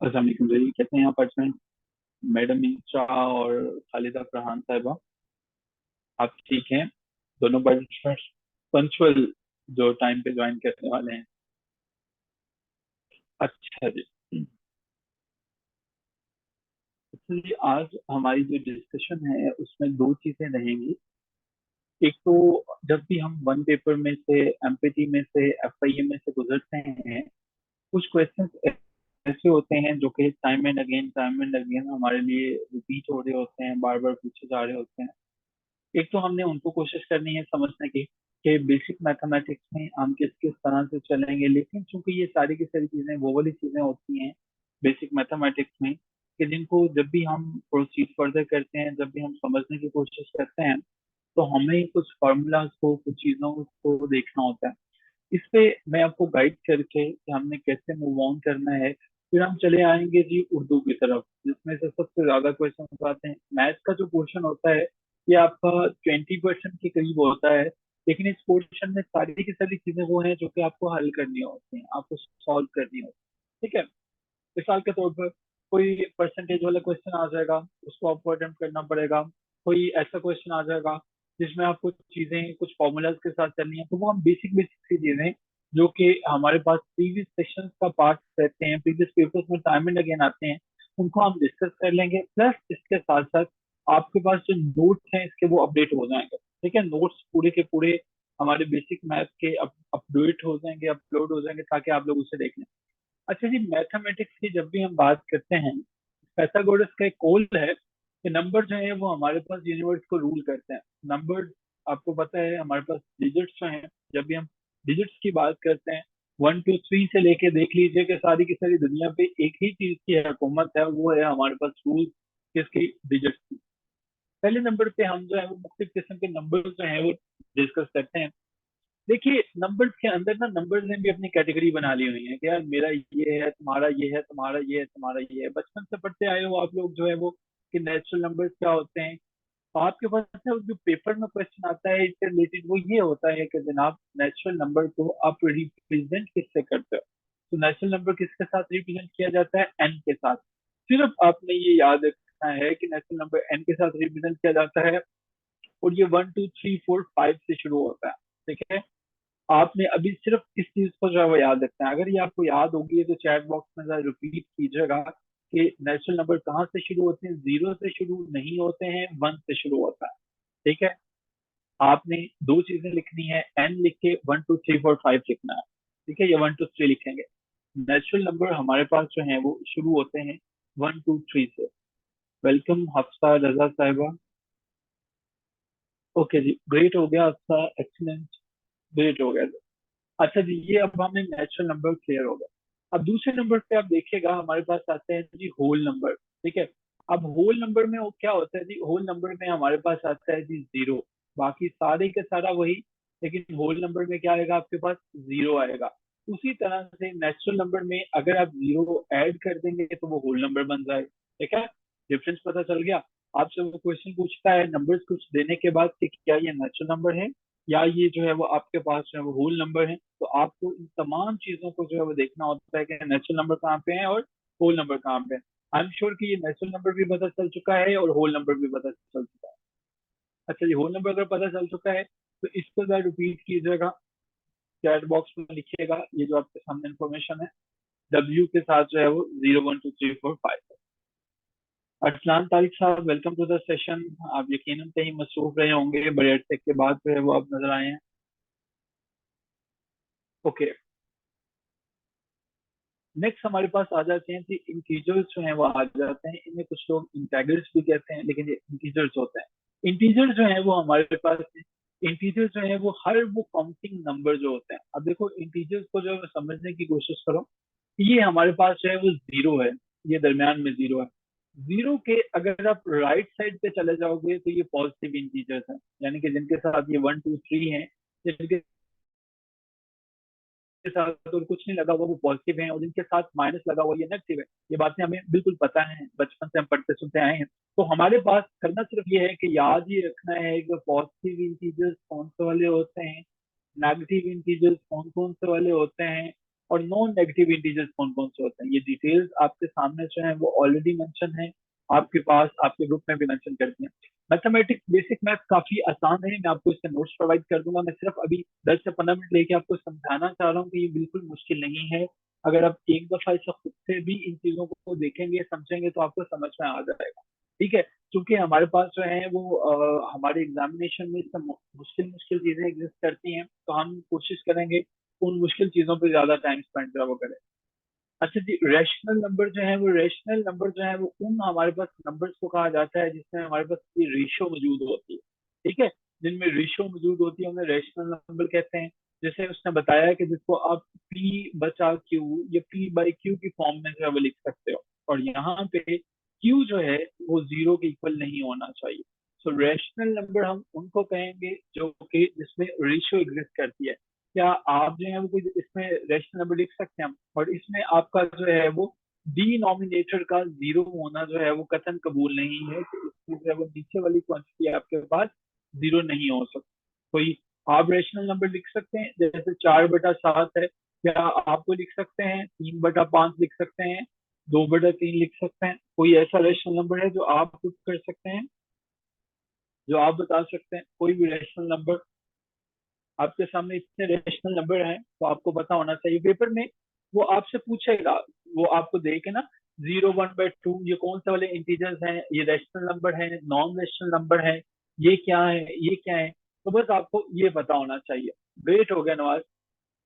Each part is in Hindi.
अस्सलाम वालेकुम जी, कैसे हैं आप आज? मैडम इंशा और खालिदा फरहान साहिबा, आप ठीक हैं? दोनों पंचुअल जो टाइम पे ज्वाइन करने वाले हैं। अच्छा जी। जी, आज हमारी जो डिस्कशन है उसमें दो चीजें रहेंगी। एक तो जब भी हम वन पेपर में से, एमपीटी में से, एफआईए में से गुजरते हैं, कुछ क्वेश्चंस ऐसे होते हैं जो कि टाइम एंड अगेन हमारे लिए रिपीट हो रहे होते हैं, बार बार पूछे जा रहे होते हैं। एक तो हमने उनको कोशिश करनी है समझने की कि बेसिक मैथमेटिक्स में हम किस किस तरह से चलेंगे, लेकिन चूंकि ये सारी की सारी चीजें वो वाली चीजें होती हैं बेसिक मैथमेटिक्स में कि जिनको जब भी हम प्रोसीड फर्दर करते हैं, जब भी हम समझने की कोशिश करते हैं, तो हमें कुछ फॉर्मूलाज को, कुछ चीजों को देखना होता है। इस पे मैं आपको गाइड करके कि हमने कैसे मूव ऑन करना है। फिर हम चले आएंगे जी उर्दू की तरफ, जिसमें से सबसे ज्यादा क्वेश्चन आते हैं। मैथ का जो पोर्शन होता है ये आपका 20% के करीब होता है, लेकिन इस पोर्शन में सारी की सारी चीजें वो हैं जो कि आपको हल करनी होती हैं, आपको सॉल्व करनी होती है। ठीक है। मिसाल के तौर पर कोई परसेंटेज वाला क्वेश्चन आ जाएगा, उसको आपको अटेम्प्ट करना पड़ेगा। कोई ऐसा क्वेश्चन आ जाएगा जिसमें आपको चीजें कुछ फॉर्मूलाज के साथ चलनी है, तो वो हम बेसिक बेसिक सी चीजें जो कि हमारे पास प्रीवियस सेशंस का पार्ट रहते हैं, प्रीवियस पेपर्स में टाइम एंड अगेन आते हैं, उनको हम डिस्कस कर लेंगे। प्लस इसके साथ साथ आपके पास जो नोट्स हैं इसके वो अपडेट हो जाएंगे। ठीक है, नोट्स पूरे के पूरे हमारे बेसिक मैथ के अपडेट हो जाएंगे, अपलोड हो जाएंगे, ताकि आप लोग उसे देख लें। अच्छा जी, मैथमेटिक्स की जब भी हम बात करते हैं, पैथागोरस का एक कॉल है कि नंबर जो है वो हमारे पास यूनिवर्स को रूल करते हैं। नंबर, आपको पता है हमारे पास डिजिट्स जो हैं, जब भी हम डिजिट्स की बात करते हैं, 1 2 3 से लेके देख लीजिए कि सारी की सारी दुनिया पे एक ही चीज की हुकूमत है, वो है हमारे पास रूल किसकी, डिजिट्स की। पहले नंबर पे हम जो है वो मुख्तलिफ किस्म के नंबर जो है वो डिस्कस करते हैं। देखिए, नंबर्स के अंदर ना, नंबर्स ने भी अपनी कैटेगरी बना ली हुई है कि यार मेरा ये है, तुम्हारा ये है, तुम्हारा ये है, तुम्हारा ये है। बचपन से पढ़ते आए हो आप लोग जो है वो कि नेचुरल नंबर्स क्या होते हैं। तो आपके पास ना जो पेपर में क्वेश्चन आता है इससे रिलेटेड, वो ये होता है कि जनाब नेचुरल नंबर को आप रिप्रेजेंट किससे करते हो। तो नेचुरल नंबर किसके साथ रिप्रेजेंट किया जाता है? एन के साथ। सिर्फ आपने ये याद रखना है कि नेचुरल नंबर एन के साथ रिप्रेजेंट किया जाता है, और ये 1 2 3 4 5 से शुरू होता है। ठीक है। आपने अभी सिर्फ इस चीज को जो है वो याद रखना है। अगर ये आपको याद होगी तो चैट बॉक्स में जरा रिपीट कीजिएगा कि नेचुरल नंबर कहाँ से शुरू होते हैं। जीरो से शुरू नहीं होते हैं, वन से शुरू होता है। ठीक है। आपने दो चीजें लिखनी है, एन लिख के 1 2 3 4 5 लिखना है। ठीक है, ये 1 2 3 लिखेंगे। नेचुरल नंबर हमारे पास जो है वो शुरू होते हैं 1 2 3 से। वेलकम हफ्सा रजा साहिबा। ओके जी, ग्रेट हो गया हफ्सा, एक्सीलेंट, ग्रेट हो गया। अच्छा जी, ये अब हमें नेचुरल नंबर क्लियर हो गया। अब दूसरे नंबर पे आप देखिएगा हमारे पास आते हैं जी होल नंबर। ठीक है। अब होल नंबर में वो क्या होता है जी, होल नंबर में हमारे पास आता है जी जीरो। बाकी सारे के सारा वही, लेकिन होल नंबर में क्या आएगा आपके पास? जीरो आएगा। उसी तरह से नेचुरल नंबर में अगर आप जीरो ऐड कर देंगे तो वो होल नंबर बन जाए। ठीक है, डिफरेंस पता चल गया। आपसे वो क्वेश्चन पूछता है नंबर्स कुछ देने के बाद कि क्या ये नेचुरल नंबर है या ये जो है वो आपके पास जो है वो होल नंबर है। तो आपको इन तमाम चीजों को जो है वो देखना होता है कि नेचुरल नंबर कहाँ पे है और होल नंबर कहाँ पे है। आई एम श्योर कि ये नेचुरल नंबर भी पता चल चुका है और होल नंबर भी पता चल चुका है। अच्छा, ये होल नंबर अगर पता चल चुका है तो इसको जरा रिपीट कीजिएगा, चैट बॉक्स में लिखिएगा ये जो आपके सामने इंफॉर्मेशन है, डब्ल्यू के साथ जो है वो 0 1 2 3 4 5। अरसलान तारिक साहब, वेलकम टू द सेशन। आप यकीनन कहीं मसरूफ रहे होंगे, बड़े अरसे के बाद जो है वो आप नजर आए हैं। ओके, नेक्स्ट हमारे पास आ जाते हैं कि इंटीजर्स जो हैं वो आ जाते हैं। इन्हें कुछ लोग इंटेग्रल्स भी कहते हैं, लेकिन ये इंटीजर्स होते हैं। इंटीजर्स जो है वो हमारे पास, इंटीजर्स जो है वो हर वो काउंटिंग नंबर जो होते हैं। अब देखो, इंटीजर्स को जो है वो समझने की कोशिश करो। ये हमारे पास जो है वो जीरो है, ये दरमियान में जीरो है। जीरो के अगर आप राइट साइड पे चले जाओगे तो ये पॉजिटिव इंटीजर्स हैं, यानी कि जिनके साथ ये 1 2 3 है, जिनके के साथ और कुछ नहीं लगा हुआ वो पॉजिटिव है, और जिनके साथ माइनस लगा हुआ ये नेगेटिव है। ये बातें हमें बिल्कुल पता है, बचपन से हम पढ़ते सुनते आए हैं। तो हमारे पास करना सिर्फ ये है कि याद ही रखना है कि पॉजिटिव इंटीजर्स कौन से वाले होते हैं, नेगेटिव इंटीजर्स कौन कौन से वाले होते हैं, और नॉन नेगेटिव इंटीजर्स कौन कौन से होते हैं, ये डिटेल्स आपके सामने जो है वो ऑलरेडी मेंशन है, आपके पास आपके ग्रुप में भी मेंशन कर दिया। मैथमेटिक्स बेसिक मैथ काफी आसान है, मैं आपको इसके नोट्स प्रोवाइड कर दूंगा। मैं सिर्फ अभी 10 से 15 मिनट लेके आपको समझाना चाह रहा हूँ कि ये बिल्कुल मुश्किल नहीं है। अगर आप एक दफा इसे खुद से भी इन चीजों को देखेंगे समझेंगे तो आपको समझ में आ जाएगा। ठीक है, क्योंकि हमारे पास जो है वो हमारे एग्जामिनेशन में इससे मुश्किल मुश्किल चीजें एग्जिस्ट करती हैं, तो हम कोशिश करेंगे उन मुश्किल चीजों पे ज्यादा टाइम स्पेंड करा वो करें। अच्छा जी, रेशनल नंबर जो है वो रेशनल नंबर जो है वो उन हमारे पास नंबर्स को कहा जाता है जिसमें हमारे पास ये रेशियो मौजूद होती है। ठीक है, जिनमें रेशियो मौजूद होती है उन्हें रेशनल नंबर कहते हैं। जैसे उसने बताया कि जिसको आप पी बचा क्यू या पी बाई क्यू की फॉर्म में जो है वो लिख सकते हो, और यहाँ पे क्यू जो है वो जीरो के इक्वल नहीं होना चाहिए। सो रेशनल नंबर हम उनको कहेंगे जो कि जिसमें रेशियो एग्जिस्ट करती है। क्या आप जो है वो कोई इसमें रेशनल नंबर लिख सकते हैं हम, और इसमें आपका जो है वो डिनोमिनेटर का जीरो होना जो है वो कतन कबूल नहीं है, कि इसमें जो है वो नीचे वाली क्वांटिटी आपके पास जीरो नहीं हो सकती। कोई आप रेशनल नंबर लिख सकते हैं, जैसे 4/7 है, क्या आपको लिख सकते हैं 3/5 लिख सकते हैं, 2/3 लिख सकते हैं? कोई ऐसा रेशनल नंबर है जो आप पुट कर सकते हैं, जो आप बता सकते हैं कोई भी रेशनल नंबर? आपके सामने इतने रेशनल नंबर हैं तो आपको पता होना चाहिए। पेपर में वो आपसे पूछेगा, वो आपको दे के ना 0, 1/2 ये कौन से वाले इंटीजर्स हैं, ये रेशनल नंबर है, नॉन रेशनल नंबर है, ये क्या है, ये क्या है, तो बस आपको ये पता होना चाहिए। वेट हो गया नवाज।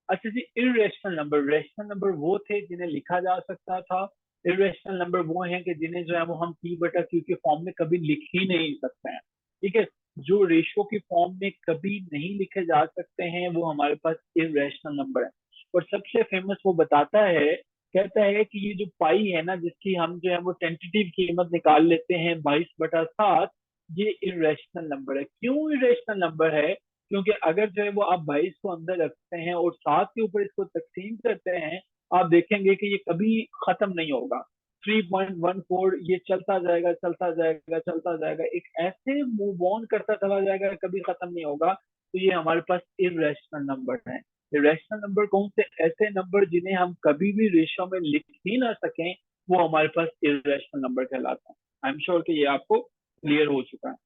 अच्छा जी, इरेशनल नंबर, रेशनल नंबर वो थे जिन्हें लिखा जा सकता था, इरेशनल नंबर वो हैं कि जिन्हें जो है वो हम p/q के फॉर्म में कभी लिख ही नहीं सकते हैं। ठीक है, जो रेशियो की फॉर्म में कभी नहीं लिखे जा सकते हैं वो हमारे पास इरेशनल नंबर है। और सबसे फेमस वो बताता है, कहता है कि ये जो पाई है ना जिसकी हम जो है वो टेंटेटिव कीमत निकाल लेते हैं 22/7, ये इरेशनल नंबर है। क्यों इरेशनल नंबर है? क्योंकि अगर जो है वो आप 22 को अंदर रखते हैं और 7 के ऊपर इसको तकसीम करते हैं, आप देखेंगे कि ये कभी खत्म नहीं होगा। 3.14 ये चलता जाएगा चलता जाएगा चलता जाएगा, एक ऐसे मूव ऑन करता चला जाएगा, कभी खत्म नहीं होगा। तो ये हमारे पास इरेशनल नंबर है। इरेशनल नंबर कौन से? ऐसे नंबर जिन्हें हम कभी भी रेशियो में लिख ही ना सकें, वो हमारे पास इरेशनल नंबर कहलाता है। आई एम श्योर कि ये आपको क्लियर हो चुका है।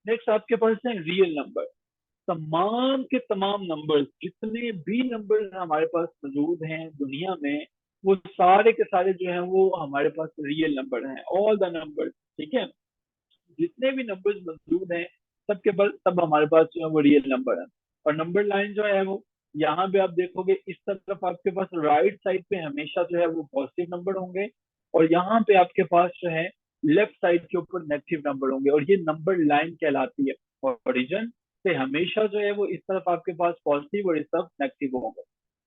नेक्स्ट आपके पास है रियल नंबर। तमाम के तमाम नंबर्स, जितने भी नंबर्स हमारे पास मौजूद हैं दुनिया में, वो सारे के सारे जो हैं वो हमारे पास रियल नंबर हैं, ऑल द नंबर्स। ठीक है, जितने भी नंबर्स मौजूद हैं सबके पास, सब हमारे पास जो है वो रियल नंबर है। और नंबर लाइन जो है वो यहाँ पे आप देखोगे इस तरफ आपके पास राइट साइड पे हमेशा जो है वो पॉजिटिव नंबर होंगे, और यहाँ पे आपके पास जो है लेफ्ट साइड के ऊपर नेगेटिव नंबर होंगे, और ये नंबर लाइन कहलाती है। और ओरिजिन से हमेशा जो है वो इस तरफ आपके पास पॉजिटिव और इस तरफ नेगेटिव होंगे।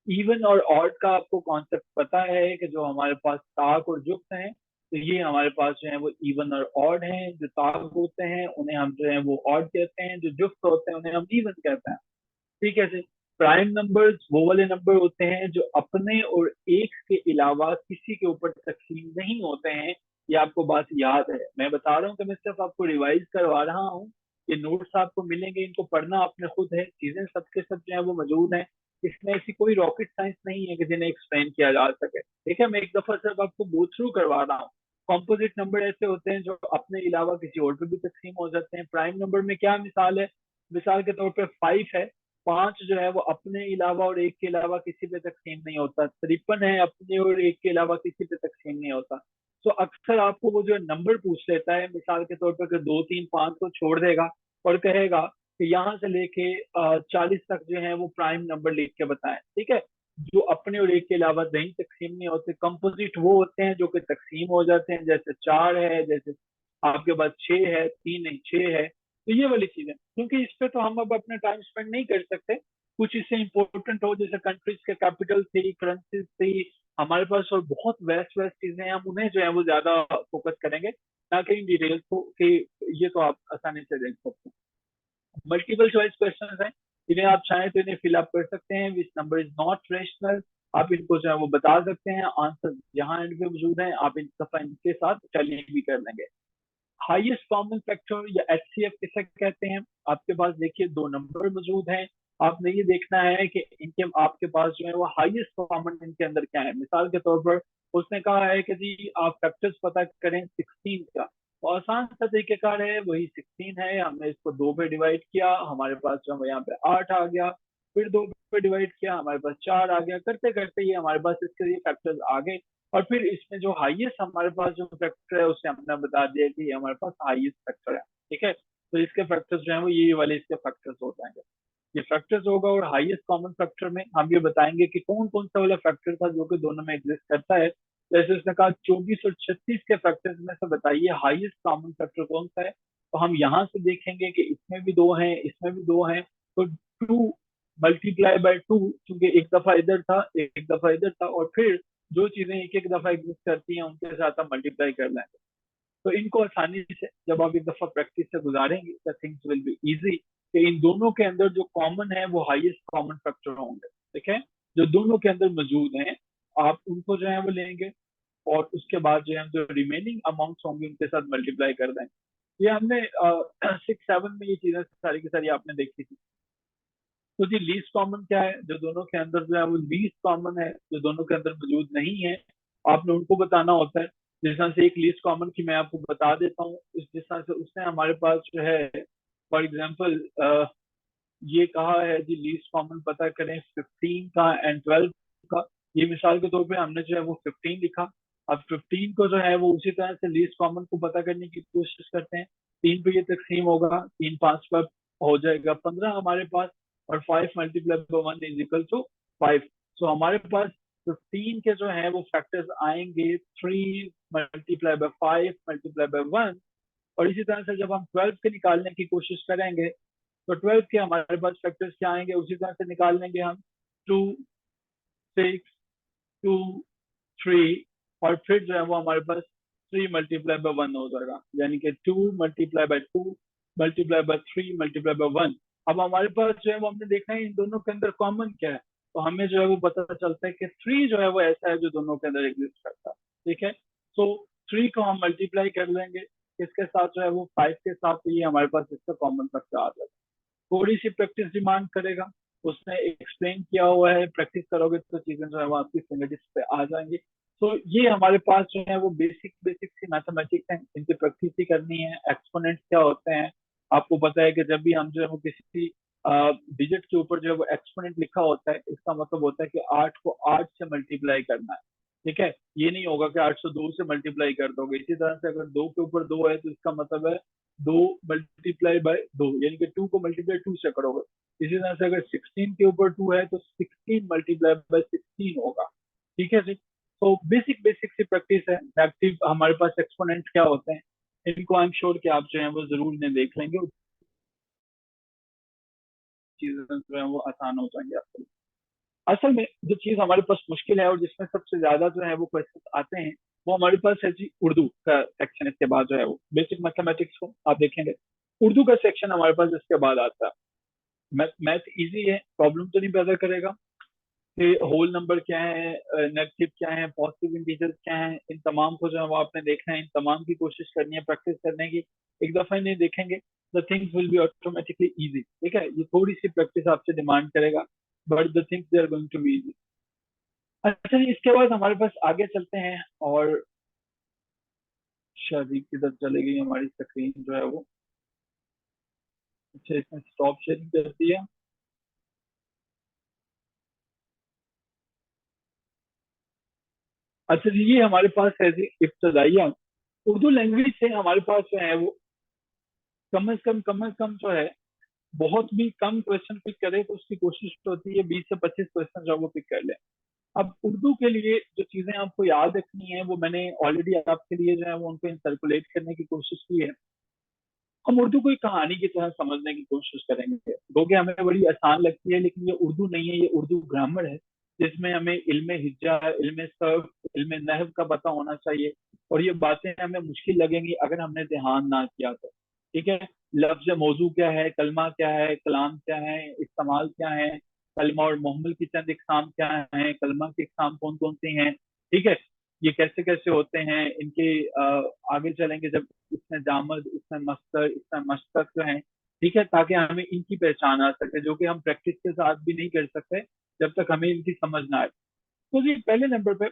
इवन और ऑड का आपको कॉन्सेप्ट पता है कि जो हमारे पास ताक और जुक्त हैं, तो ये हमारे पास जो है वो इवन और ऑड हैं। जो ताक होते हैं उन्हें हम जो है वो ऑड कहते हैं, जो जुक्त होते हैं उन्हें हम इवन कहते हैं। ठीक है जी। प्राइम नंबर्स वो वाले नंबर होते हैं जो अपने और एक के अलावा किसी के ऊपर तकसीम नहीं होते हैं। ये आपको बात याद है, मैं बता रहा हूँ कि मैं सिर्फ आपको रिवाइज करवा रहा हूँ। ये नोट्स आपको मिलेंगे, इनको पढ़ना आपने खुद है, चीजें सबके सब जो है वो मौजूद हैं। इसमें ऐसी कोई रॉकेट साइंस नहीं है कि जिन्हें एक्सप्लेन किया जा सके। ठीक है, मैं एक दफा सिर्फ आपको गो थ्रू करवा रहा हूँ। कॉम्पोजिट नंबर ऐसे होते हैं जो अपने अलावा किसी और पे भी तकसीम हो जाते हैं। प्राइम नंबर में क्या मिसाल है? मिसाल के तौर पे 5 है, 5 जो है वो अपने अलावा और एक के अलावा किसी पे तकसीम नहीं होता। 53 है, अपने और एक के अलावा किसी पे तकसीम नहीं होता। तो अक्सर आपको वो जो नंबर पूछ लेता है, मिसाल के तौर पर 2, 3, 5 को छोड़ देगा और कहेगा कि यहाँ से लेके 40 तक जो है वो प्राइम नंबर लिख के बताएं। ठीक है, जो अपने और एक के अलावा नहीं तकसीम नहीं होते। कंपोजिट वो होते हैं जो कि तकसीम हो जाते हैं, जैसे 4 है, जैसे आपके पास 6 है, 3 नहीं 6 है। तो ये वाली चीजें, क्योंकि इस पे तो हम अब अपना टाइम स्पेंड नहीं कर सकते। कुछ इससे इंपॉर्टेंट हो, जैसे कंट्रीज के कैपिटल थी, करेंसीज थी हमारे पास, और बहुत वेस्ट वेस्ट चीजें हैं, हम उन्हें जो है वो ज्यादा फोकस करेंगे, ना कि इन डिटेल्स को कि ये तो आप आसानी से देख सकते हैं। मल्टीपल चॉइस क्वेश्चन हैं, इन्हें आप चाहें तो इन्हें फिल अप कर सकते हैं। Which number is not rational, आप इनको जो है वो बता सकते हैं। आंसर यहाँ एंड पे मौजूद है, आप इन दफा इनके साथ टैली भी कर लेंगे। हाईएस्ट कॉमन फैक्टर या एचसीएफ किसे कहते हैं? आपके पास देखिए दो नंबर मौजूद हैं, आपने ये देखना है कि इनके आपके पास जो है वो हाईएस्ट कॉमन इनके अंदर क्या है। मिसाल के तौर पर उसने कहा है कि जी आप फैक्टर्स पता करें 16 का, तो आसान सा तरीकेकार है, वही 16 है, हमने इसको दो पे डिवाइड किया, हमारे पास जो है यहाँ पे 8 आ गया, फिर दो पे डिवाइड किया, हमारे पास 4 आ गया, करते करते ये हमारे पास इसके ये फैक्टर्स आ गए। और फिर इसमें जो हाईएस्ट हमारे पास जो फैक्टर है उसे हमने बता दिया कि ये हमारे पास हाईएस्ट फैक्टर है। ठीक है, तो इसके फैक्टर्स जो है वो ये वाले इसके फैक्टर्स हो जाएंगे। ये फैक्टर्स होगा और हाईएस्ट कॉमन फैक्टर में हम ये बताएंगे कि कौन कौन सा वाला फैक्टर था जो कि दोनों में एग्जिस्ट करता है। जैसे उसने कहा 24 और 36 के फैक्टर्स में से बताइए हाईएस्ट कॉमन फैक्टर कौन सा है, तो हम यहाँ से देखेंगे कि इसमें भी दो हैं, इसमें भी दो हैं, तो 2 × 2 क्योंकि एक दफा इधर था एक दफा इधर था, और फिर जो चीजें एक एक दफा एग्जिस्ट करती हैं उनके साथ हम मल्टीप्लाई कर लेंगे। तो इनको आसानी से जब आप एक दफा प्रैक्टिस से गुजारेंगे तो थिंग्स विल बी इजी, कि इन दोनों के अंदर जो कॉमन है वो हाईएस्ट कॉमन फैक्टर होंगे। ठीक है, जो दोनों के अंदर मौजूद हैं आप उनको जो है वो लेंगे, और उसके बाद जो है जो रिमेनिंग अमाउंट्स होंगे उनके साथ मल्टीप्लाई कर देंगे। ये हमने 6 7 में ये चीजें सारी की सारी आपने देखी थी। तो जी लीस्ट कॉमन क्या है, जो दोनों के अंदर जो है वो लीस्ट कॉमन है, जो दोनों के अंदर मौजूद नहीं है, आपने उनको बताना होता है। जिस तरह से एक लीस्ट कॉमन की मैं आपको बता देता हूँ, जिस तरह से उसने हमारे पास जो है फॉर एग्जाम्पल ये कहा है जी लीस्ट कॉमन पता करें 15 का एंड 12 का। ये मिसाल के तौर पे हमने जो है वो 15 लिखा। अब 15 को जो है वो उसी तरह से लीस्ट कॉमन को पता करने की कोशिश करते हैं। 3 पे ये तकसीम होगा, 3 5 पर हो जाएगा 15 हमारे पास, और 5 multiply by 1 is equal to 5। So हमारे पास 15 के जो है वो फैक्टर्स आएंगे 3 मल्टीप्लाई बाय 5 मल्टीप्लाई बाय 1। और इसी तरह से जब हम 12 के निकालने की कोशिश करेंगे तो 12 के हमारे पास फैक्टर्स क्या आएंगे, उसी तरह से निकाल लेंगे हम। 2 6 2 3, और फिर जो है वो हमारे पास 3 मल्टीप्लाई बाय 1 हो जाएगा, यानी कि 2 multiply by 2 multiply by 3 multiply by 1। अब हमारे पास जो है वो हमने देखना है इन दोनों के अंदर कॉमन क्या है, तो हमें जो है वो पता चलता है कि 3 जो है वो ऐसा है जो दोनों के अंदर एग्जिस्ट करता है। ठीक है, तो 3 को हम मल्टीप्लाई कर लेंगे इसके साथ जो है वो 5 के साथ, तो ये हमारे पास इसका कॉमन फैक्टर आ जाएगा। थोड़ी सी प्रैक्टिस डिमांड करेगा, उसने एक्सप्लेन किया हुआ है, प्रैक्टिस करोगे तो चीजें जो है वो आपकी फिंगरटिप्स पे आ जाएंगी। तो ये हमारे पास जो है वो बेसिक बेसिक सी मैथमेटिक्स है, इनकी प्रैक्टिस ही करनी है। एक्सपोनेंट्स क्या होते हैं आपको पता है कि जब भी हम जो है वो किसी डिजिट के ऊपर जो है वो एक्सपोनेंट लिखा होता है, इसका मतलब होता है कि 8 को 8 से मल्टीप्लाई करना है। ठीक है, ये नहीं होगा कि 802 से मल्टीप्लाई कर दोगे। इसी तरह से अगर 2 के ऊपर 2 है तो इसका मतलब है 2 मल्टीप्लाई बाय 2, यानी कि 2 को मल्टीप्लाई 2 से करोगे। इसी तरह से अगर 16 के ऊपर 2 है तो 16 मल्टीप्लाई बाय 16 होगा। ठीक है जी, तो बेसिक बेसिक सी प्रैक्टिस है। एक्टिव हमारे पास एक्सपोनेंट क्या होते हैं, इनको आई एम श्योर कि आप जो है वो जरूर इन्हें देख लेंगे और चीजें जो है वो आसान हो जाएंगे आपके लिए। असल में जो चीज हमारे पास मुश्किल है और जिसमें सबसे ज्यादा जो है वो क्वेश्चन आते हैं, वो हमारे पास है जी उर्दू का सेक्शन। इसके बाद जो है वो बेसिक मैथमेटिक्स को आप देखेंगे, उर्दू का सेक्शन हमारे पास इसके बाद आता है। मैथ इजी है, प्रॉब्लम तो नहीं पैदा करेगा कि होल नंबर क्या है, नेगेटिव क्या है, पॉजिटिव इंटीजर क्या है, इन तमाम को जो है वो आपने देखना है, इन तमाम की कोशिश करनी है प्रैक्टिस करने की। एक दफा इन्हें देखेंगे the things will be automatically easy. ठीक है, ये थोड़ी सी प्रैक्टिस आपसे डिमांड करेगा, but the things they are going to be easy. अच्छा जी, इसके बाद हमारे पास आगे चलते हैं, और शादी किधर चली गई हमारी स्क्रीन जो है वो। अच्छा, इसमें स्टॉप शेयरिंग कर दिया। अच्छा जी, ये हमारे पास है जी इब्तदाइया। उर्दू लैंग्वेज से हमारे पास जो है वो कम से कम जो है बहुत भी कम क्वेश्चन पिक करे तो उसकी कोशिश तो होती है 20 से 25 क्वेश्चन जो है वो पिक कर ले। अब उर्दू के लिए जो चीजें आपको याद रखनी है वो मैंने ऑलरेडी आपके लिए जो है वो उनको सर्कुलेट करने की कोशिश की है। हम उर्दू को एक कहानी की तरह समझने की कोशिश करेंगे। क्योंकि हमें बड़ी आसान लगती है, लेकिन ये उर्दू नहीं है, ये उर्दू ग्रामर है, जिसमें हमें इल्म हिज्जा, इल्म सर्फ, इल्म नहव का पता होना चाहिए। और ये बातें हमें मुश्किल लगेंगी अगर हमने ध्यान ना किया तो। ठीक है, लफ्ज मौजू क्या है, कलमा क्या है, कलाम क्या है, इस्तेमाल क्या है, कलमा और मोहम्मल की चंद इकसाम क्या है, कलमा की इकसाम कौन कौन सी हैं। ठीक है, ये कैसे कैसे होते हैं इनके, आगे चलेंगे जब इसमें जामद, इसमें मस्तर, इसमें मशतक जो है। ठीक है, ताकि हमें इनकी पहचान आ सके, जो कि हम प्रैक्टिस के साथ भी नहीं कर सकते जब तक हमें इनकी समझ ना आए। तो जी पहले नंबर पे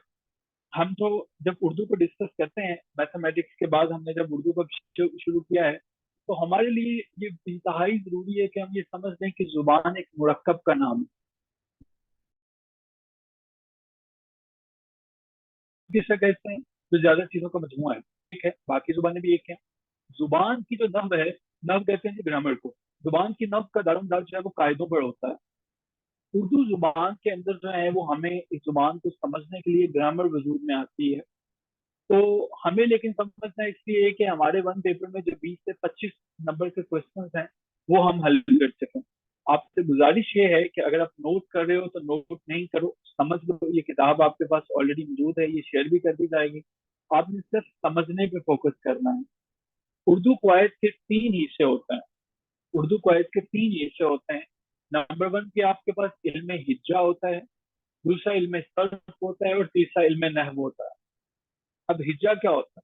हम तो जब उर्दू को डिस्कस करते हैं, मैथमेटिक्स के बाद हमने जब उर्दू को शुरू किया है, तो हमारे लिए ये इंतहाई जरूरी है कि हम ये समझ लें कि जुबान एक मुरक्कब का नाम है। किसे कहते हैं? जो ज्यादा चीजों का मजमुआ है, ठीक है, बाकी जुबानें भी एक हैं। जुबान की जो नव है, नव कहते हैं ग्रामर को। जुबान की नव का दारोमदार जो है वो कायदों पर होता है। उर्दू जुबान के अंदर जो है वो हमें इस जुबान को समझने के लिए ग्रामर वजूद में आती है। तो हमें लेकिन समझना इसलिए है कि हमारे वन पेपर में जो 20 से 25 नंबर के क्वेश्चन हैं वो हम हल कर सकें। आपसे गुजारिश ये है कि अगर आप नोट कर रहे हो तो नोट नहीं करो, समझ लो, ये किताब आपके पास ऑलरेडी मौजूद है, ये शेयर भी कर दी जाएगी। आपने सिर्फ समझने पे फोकस करना है। उर्दू कवायद के तीन हिस्से होते हैं। उर्दू कवायद के तीन हिस्से होते हैं। नंबर वन के आपके पास इल्म हिज्जा होता है, दूसरा इल्म सर्फ होता है और तीसरा इल्म नहव होता है। अब हिज्जा क्या होता है?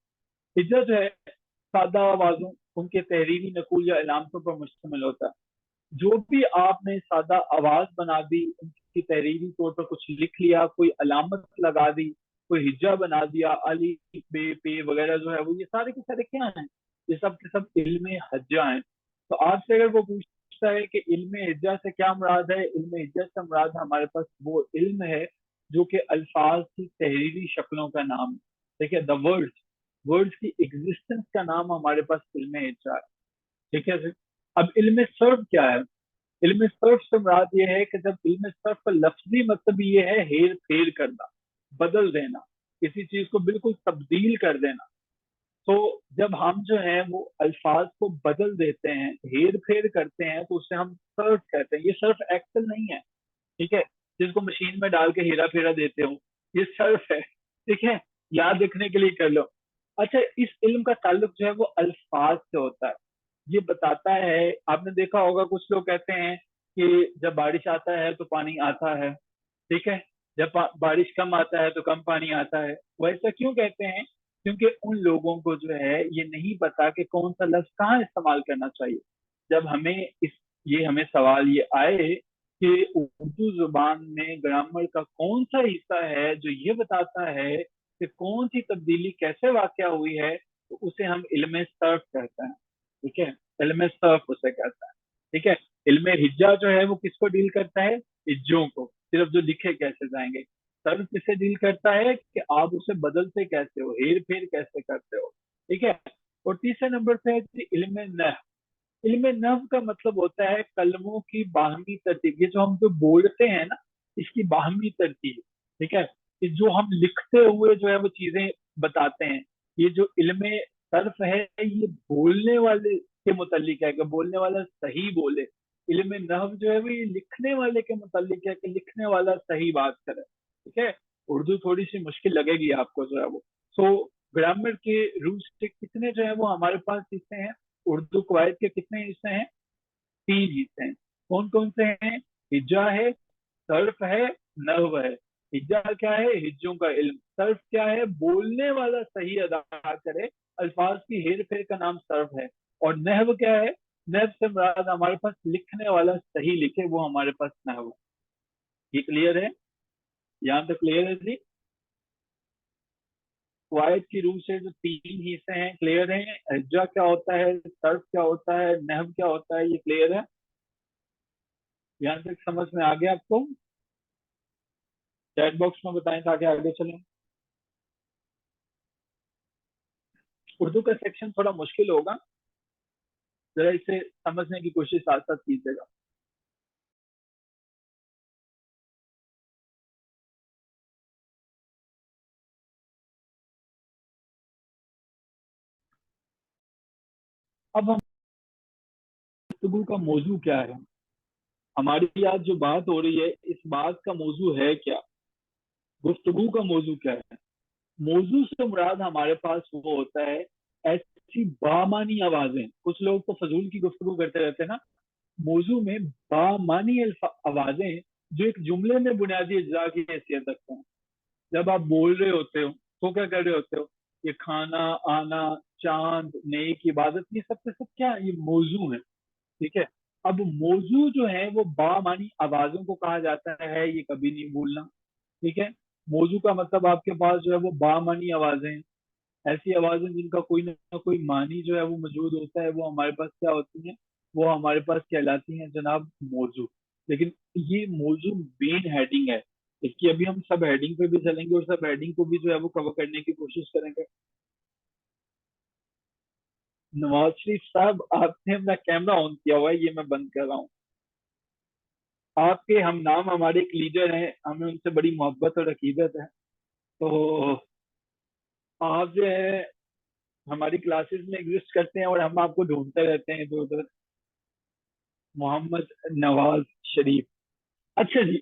हिज्जा जो है सादा आवाजों, उनके तहरीरी नकूल या इलामतों पर मुश्तमिल होता है। जो भी आपने सादा आवाज बना दी, उनकी तहरीरी तौर पर कुछ लिख लिया, कोई अलामत लगा दी, कोई हिज्जा बना दिया, अली बे पे वगैरह जो है वो, ये सारे के सारे क्या हैं? ये सब के सब इल्म हज्जा हैं। तो आपसे अगर वो पूछता है कि इल्म हिज्जा से क्या मुराद है, इल्म हिज्जा से मुराद हमारे पास वो इल्म है जो कि अल्फाज की तहरीरी शक्लों का नाम है। देखिए, द वर्ड्स, वर्ड्स की एग्जिस्टेंस का नाम हमारे पास इल्म हिज्जा है। ठीक है सर। अब इल्म सर्फ क्या है? इल्म सर्फ से मुराद ये है कि जब इल्म सर्फ का लफ्जी मतलब ये है हेर फेर करना, बदल देना, किसी चीज को बिल्कुल तब्दील कर देना। तो जब हम जो है वो अल्फाज को बदल देते हैं, हेर फेर करते हैं, तो उसे हम सर्फ कहते हैं। ये सर्फ एक्सल नहीं है, ठीक है, जिसको मशीन में डाल के हेरा फेरा देते हो, ये सर्फ है। ठीक है, याद रखने के लिए कर लो। अच्छा, इस इल्म का ताल्लुक जो है वो अल्फाज से होता है। ये बताता है, आपने देखा होगा कुछ लोग कहते हैं कि जब बारिश आता है तो पानी आता है, ठीक है, जब बारिश कम आता है तो कम पानी आता है। वो ऐसा क्यों कहते हैं? क्योंकि उन लोगों को जो है ये नहीं पता कि कौन सा लफ्ज कहाँ इस्तेमाल करना चाहिए। जब हमें इस ये हमें सवाल ये आए कि उर्दू जुबान में ग्रामर का कौन सा हिस्सा है जो ये बताता है कि कौन सी तब्दीली कैसे वाकया हुई है, तो उसे हम इल्म सर्फ कहते हैं। ठीक है, इल्म सर्फ उसे कहता है। ठीक है। इल्म हिज्जा जो है वो किसको डील करता है? हिज्जों को, सिर्फ जो लिखे कैसे जाएंगे। सर्फ किसे डील करता है कि आप उसे बदलते कैसे हो, हेर फेर कैसे करते हो। ठीक है। और तीसरे नंबर पे है कि इल्म नहव। इल्म नहव का मतलब होता है कलमों की बाहमी तरतीब। ये जो हम जो बोलते हैं ना, इसकी बाहमी तरतीब। ठीक है, कि जो हम लिखते हुए जो है वो चीजें बताते हैं। ये जो इल्म सर्फ है, ये बोलने वाले के मुतालिक है कि बोलने वाला सही बोले। इल्म नहव जो है वो ये लिखने वाले के मुतालिक है कि लिखने वाला सही बात करे। ठीक है। उर्दू थोड़ी सी मुश्किल लगेगी आपको जो है वो। सो ग्रामर के रूल्स के कितने जो है वो हमारे पास हिस्से हैं? उर्दू कवायद के कितने हिस्से हैं? तीन हिस्से हैं। कौन कौन से हैं? हिज्जा है, सर्फ है, नहव है। हिज्जा क्या है? हिज्जों का इल्म। सर्फ क्या है? बोलने वाला सही अदा करे, अल्फाज की हेर फेर का नाम सर्फ है। और नहव क्या है? नहव से मुराद हमारे पास लिखने वाला सही लिखे, वो हमारे पास नहव है। ये क्लियर है? यहाँ तक क्लियर है जी? कवायद की रूह से जो तीन हिस्से हैं क्लियर हैं? हिज्जा क्या होता है, सर्फ क्या होता है, नहव क्या होता है, ये क्लियर है? यहाँ तक समझ में आ गया आपको? चैट बॉक्स में बताएं ताकि आगे चलें। उर्दू का सेक्शन थोड़ा मुश्किल होगा, जरा इसे समझने की कोशिश साथ साथ कीजिएगा। अब हम गुफ्तगू का मौजू क्या है, हमारी आज जो बात हो रही है इस बात का मौजू है क्या? गुफ्तगू का मौजू क्या है? मौजू से मुराद हमारे पास वो होता है ऐसी बामानी आवाजें। कुछ लोग तो फजूल की गुफ्तगू करते रहते हैं ना। मौजू में बामानी आवाजें जो एक जुमले में बुनियादी अज्जा की हैसियत रखते हैं। जब आप बोल रहे होते हो तो क्या कर रहे होते हो? ये खाना, आना, चांद, नेक, इबादत, ये सब के सब क्या है? ये मौजू है। ठीक है। अब मौजू जो है वो बामानी आवाजों को कहा जाता है, ये कभी नहीं भूलना। ठीक है। मौजू का मतलब आपके पास जो है वो बामानी आवाजें हैं। ऐसी आवाजें जिनका कोई ना कोई मानी जो है वो मौजूद होता है, वो हमारे पास क्या होती हैं, वो हमारे पास कहलाती हैं जनाब मौजू। लेकिन ये मौजू मेन हेडिंग है। इसकी अभी हम सब हेडिंग पे भी चलेंगे और सब हेडिंग को भी जो है वो कवर करने की कोशिश करेंगे। नवाज शरीफ साहब, आपने अपना कैमरा ऑन किया हुआ है, ये मैं बंद कर रहा हूँ। आपके हम नाम, हमारे एक लीडर हैं, हमें उनसे बड़ी मोहब्बत और अकीदत है। तो आप जो है हमारी क्लासेस में एग्जिस्ट करते हैं और हम आपको ढूंढते रहते हैं इधर उधर। मोहम्मद नवाज शरीफ। अच्छा जी।